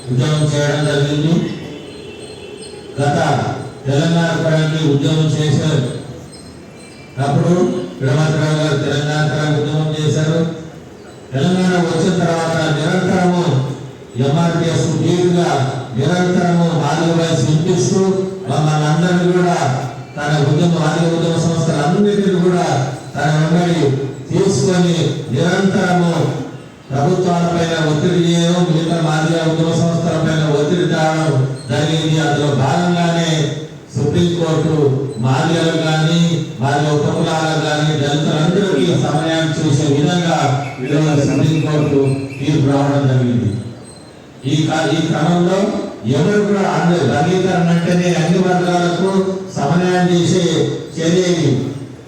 ఉద్యమం చేయడం జరిగింది. గత తెలంగాణ పరానికి ఉద్యమం చేశారు. అప్పుడు విడమతిరావు గారు తెలంగాణ పరానికి ఉద్యమం చేశారు. తెలంగాణ వచ్చిన తర్వాత నిరంతరము ఎంఆర్పిఎస్ లీడ్గా నిరంతరము మాదిగ వయసు వినిపిస్తూ మమ్మల్ని అందరినీ కూడా తన మాదిగ ఉద్యమ సంస్థలన్నింటినీ కూడా తన వెంబడి తీసుకొని నిరంతరము ప్రభుత్వాలపైన ఒత్తిడి చేయడం, మిగతా మాదిగ ఉద్యమ సంస్థలపైన ఒత్తిడి తేవడం జరిగింది. అందులో భాగంగానే సుప్రీంకోర్టు మాదిగలు కానీ మాదిగ ఉపకులాలకు కానీ దళితులందరికీ సమన్వయం చేసే విధంగా సుప్రీంకోర్టు తీర్పు రావడం జరిగింది. ఈ క్రమంలో ఎవరు కూడా వర్గీకరణ అంటేనే అన్ని వర్గాలకు సమన్వయం చేసే చర్య.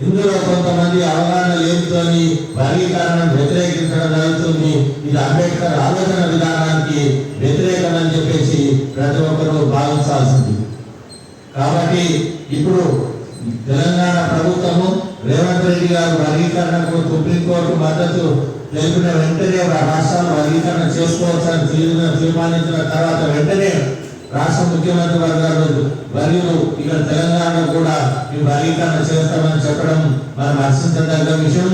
ఇందులో కొంతమంది అవగాహన లేనితోని వర్గీకరణను వ్యతిరేకించడం జరుగుతుంది. ఇది అంబేద్కర్ ఆలోచన విధానానికి వ్యతిరేకమని చెప్పేసి ప్రతి ఒక్కరూ భావించాల్సింది. కాబట్టి ఇప్పుడు తెలంగాణ ప్రభుత్వము రేవంత్ రెడ్డి గారు వర్గీకరణకు సుప్రీంకోర్టు మద్దతు తెలిపిన వెంటనే రాష్ట్రాలు వర్గీకరణ చేసుకోవచ్చని తీర్మానించిన తర్వాత వెంటనే రాష్ట్ర ముఖ్యమంత్రి వర్యులు ఇక్కడ తెలంగాణలో కూడా ఈ వర్గీకరణ చేస్తామని చెప్పడం మనం హర్షించదగ్గ విషయం.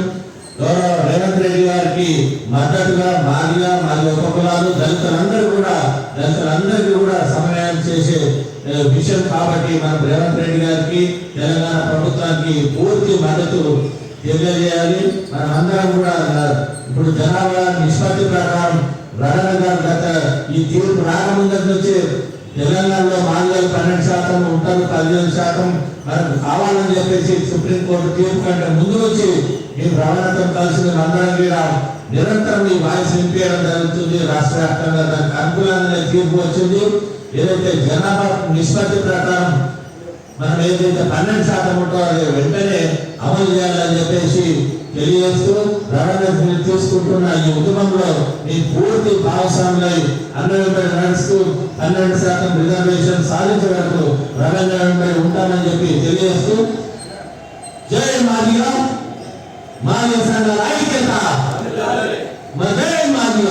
గౌరవ రేవంత్ రెడ్డి గారికి మద్దతుగా మాదిగ ఉపకులాలు దళితులందరికీ కూడా సమన్వయం చేసే విషయం కాబట్టి మనం రేవంత్ రెడ్డి గారికి తెలంగాణ ప్రభుత్వానికి పూర్తి మద్దతు తెలియజేయాలి. మనం అందరం కూడా ఇప్పుడు జనాభా నిష్పత్తి ప్రకారం రడన గారు గత ఈ తీర్పు రాకముందు నుంచి తెలంగాణలో మాదిగలు 12% ఉంటారు, 15% మనకు కావాలని చెప్పేసి సుప్రీంకోర్టు తీర్పు కంటే ముందు నుంచి మేము రవాణాతో కలిసి అందరం కూడా నిరంతరం ఈ వాయిస్ వినిపించడం జరుగుతుంది. రాష్ట్ర వ్యాప్తంగా దానికి అనుకూలంగా తీర్పు వచ్చింది. ఏదైతే జనాభా నిష్పత్తి ప్రకారం మనం ఏదైతే 12% ఉంటో అది వెంటనే అమలు చేయాలని చెప్పేసి తెలియజేస్తూ రవాణా తీసుకుంటున్న ఈ ఉద్యమంలో మీ పూర్తి భాగస్వాములై అన్వయంపై నడుస్తూ 12% రిజర్వేషన్ సాధించే వరకు రవాణా ఉంటామని చెప్పి తెలియజేస్తూ జై మాదిగ, మాదిగ సంఘాల ఐక్యత, జై మాదిగ.